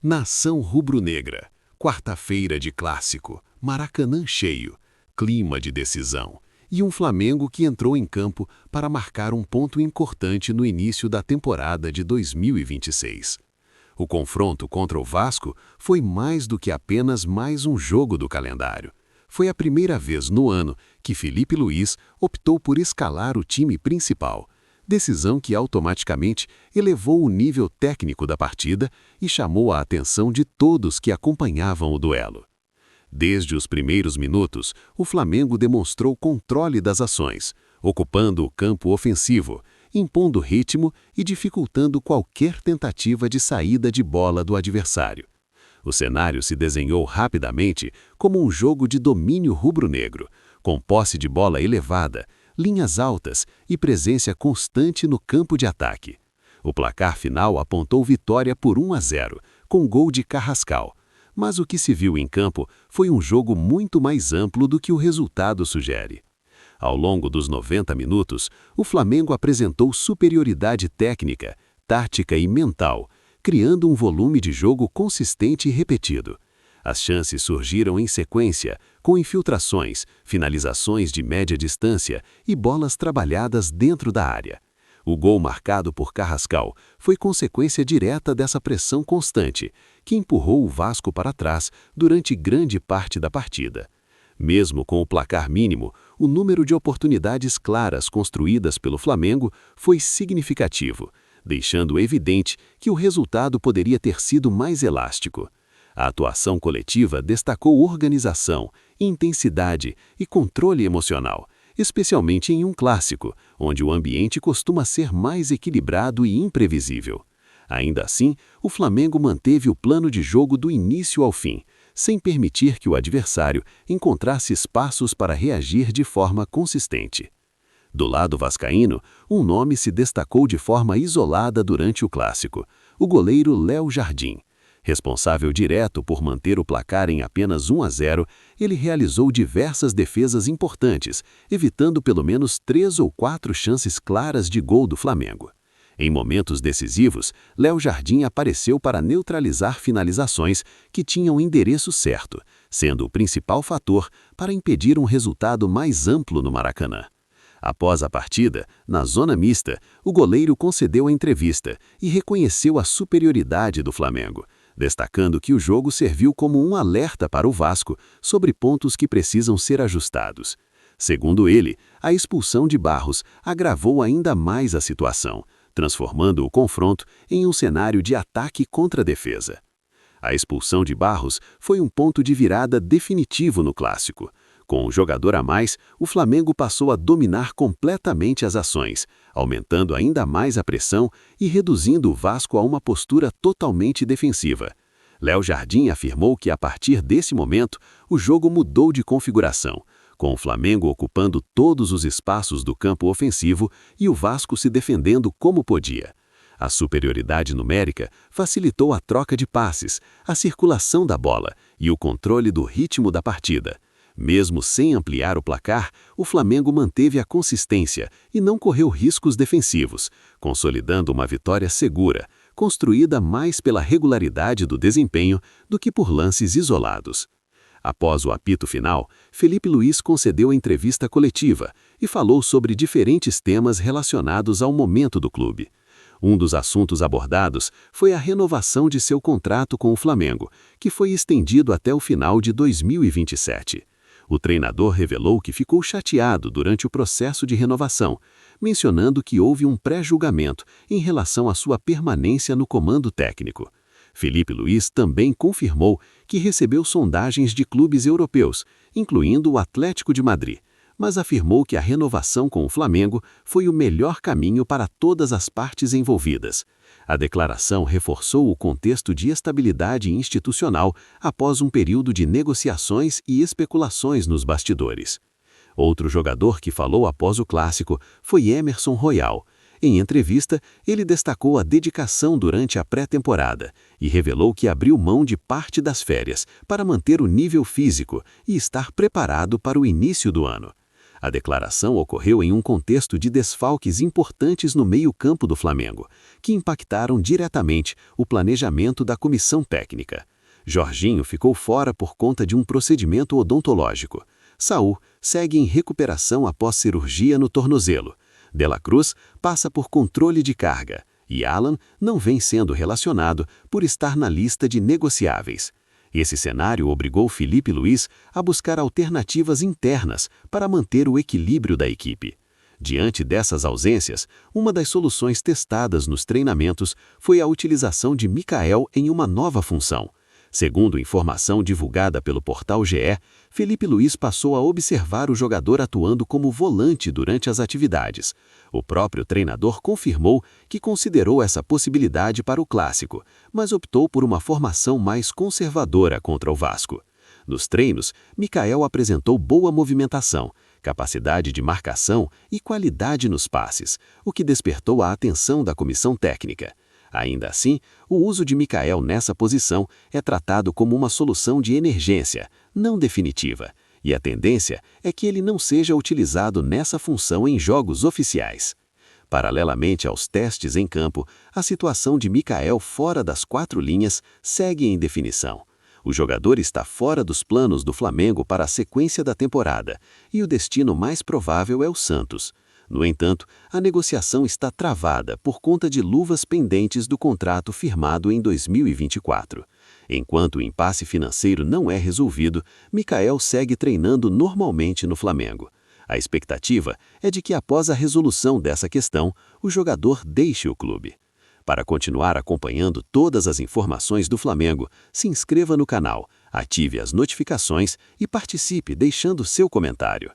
Nação rubro-negra, quarta-feira de clássico, Maracanã cheio, clima de decisão e um Flamengo que entrou em campo para marcar um ponto importante no início da temporada de 2026. O confronto contra o Vasco foi mais do que apenas mais um jogo do calendário. Foi a primeira vez no ano que Felipe Luís optou por escalar o time principal, decisão que automaticamente elevou o nível técnico da partida e chamou a atenção de todos que acompanhavam o duelo. Desde os primeiros minutos, o Flamengo demonstrou controle das ações, ocupando o campo ofensivo, impondo ritmo e dificultando qualquer tentativa de saída de bola do adversário. O cenário se desenhou rapidamente como um jogo de domínio rubro-negro, com posse de bola elevada, linhas altas e presença constante no campo de ataque. O placar final apontou vitória por 1-0, com gol de Carrascal. Mas o que se viu em campo foi um jogo muito mais amplo do que o resultado sugere. Ao longo dos 90 minutos, o Flamengo apresentou superioridade técnica, tática e mental, criando um volume de jogo consistente e repetido. As chances surgiram em sequência, com infiltrações, finalizações de média distância e bolas trabalhadas dentro da área. O gol marcado por Carrascal foi consequência direta dessa pressão constante, que empurrou o Vasco para trás durante grande parte da partida. Mesmo com o placar mínimo, o número de oportunidades claras construídas pelo Flamengo foi significativo, deixando evidente que o resultado poderia ter sido mais elástico. A atuação coletiva destacou organização, intensidade e controle emocional, especialmente em um clássico, onde o ambiente costuma ser mais equilibrado e imprevisível. Ainda assim, o Flamengo manteve o plano de jogo do início ao fim, sem permitir que o adversário encontrasse espaços para reagir de forma consistente. Do lado vascaíno, um nome se destacou de forma isolada durante o clássico: o goleiro Léo Jardim. Responsável direto por manter o placar em apenas 1-0, ele realizou diversas defesas importantes, evitando pelo menos 3 ou 4 chances claras de gol do Flamengo. Em momentos decisivos, Léo Jardim apareceu para neutralizar finalizações que tinham o endereço certo, sendo o principal fator para impedir um resultado mais amplo no Maracanã. Após a partida, na zona mista, o goleiro concedeu a entrevista e reconheceu a superioridade do Flamengo, destacando que o jogo serviu como um alerta para o Vasco sobre pontos que precisam ser ajustados. Segundo ele, a expulsão de Barros agravou ainda mais a situação, transformando o confronto em um cenário de ataque contra a defesa. A expulsão de Barros foi um ponto de virada definitivo no clássico. Com um jogador a mais, o Flamengo passou a dominar completamente as ações, aumentando ainda mais a pressão e reduzindo o Vasco a uma postura totalmente defensiva. Léo Jardim afirmou que, a partir desse momento, o jogo mudou de configuração, com o Flamengo ocupando todos os espaços do campo ofensivo e o Vasco se defendendo como podia. A superioridade numérica facilitou a troca de passes, a circulação da bola e o controle do ritmo da partida. Mesmo sem ampliar o placar, o Flamengo manteve a consistência e não correu riscos defensivos, consolidando uma vitória segura, construída mais pela regularidade do desempenho do que por lances isolados. Após o apito final, Felipe Luís concedeu a entrevista coletiva e falou sobre diferentes temas relacionados ao momento do clube. Um dos assuntos abordados foi a renovação de seu contrato com o Flamengo, que foi estendido até o final de 2027. O treinador revelou que ficou chateado durante o processo de renovação, mencionando que houve um pré-julgamento em relação à sua permanência no comando técnico. Felipe Luís também confirmou que recebeu sondagens de clubes europeus, incluindo o Atlético de Madrid, mas afirmou que a renovação com o Flamengo foi o melhor caminho para todas as partes envolvidas. A declaração reforçou o contexto de estabilidade institucional após um período de negociações e especulações nos bastidores. Outro jogador que falou após o clássico foi Emerson Royal. Em entrevista, ele destacou a dedicação durante a pré-temporada e revelou que abriu mão de parte das férias para manter o nível físico e estar preparado para o início do ano. A declaração ocorreu em um contexto de desfalques importantes no meio-campo do Flamengo, que impactaram diretamente o planejamento da comissão técnica. Jorginho ficou fora por conta de um procedimento odontológico. Saúl segue em recuperação após cirurgia no tornozelo. De la Cruz passa por controle de carga. E Alan não vem sendo relacionado por estar na lista de negociáveis. Esse cenário obrigou Filipe Luís a buscar alternativas internas para manter o equilíbrio da equipe. Diante dessas ausências, uma das soluções testadas nos treinamentos foi a utilização de Mikael em uma nova função. Segundo informação divulgada pelo portal GE, Filipe Luís passou a observar o jogador atuando como volante durante as atividades. O próprio treinador confirmou que considerou essa possibilidade para o clássico, mas optou por uma formação mais conservadora contra o Vasco. Nos treinos, Mikael apresentou boa movimentação, capacidade de marcação e qualidade nos passes, o que despertou a atenção da comissão técnica. Ainda assim, o uso de Mikael nessa posição é tratado como uma solução de emergência, não definitiva, e a tendência é que ele não seja utilizado nessa função em jogos oficiais. Paralelamente aos testes em campo, a situação de Mikael fora das 4 linhas segue em definição. O jogador está fora dos planos do Flamengo para a sequência da temporada, e o destino mais provável é o Santos. No entanto, a negociação está travada por conta de luvas pendentes do contrato firmado em 2024. Enquanto o impasse financeiro não é resolvido, Mikael segue treinando normalmente no Flamengo. A expectativa é de que, após a resolução dessa questão, o jogador deixe o clube. Para continuar acompanhando todas as informações do Flamengo, se inscreva no canal, ative as notificações e participe deixando seu comentário.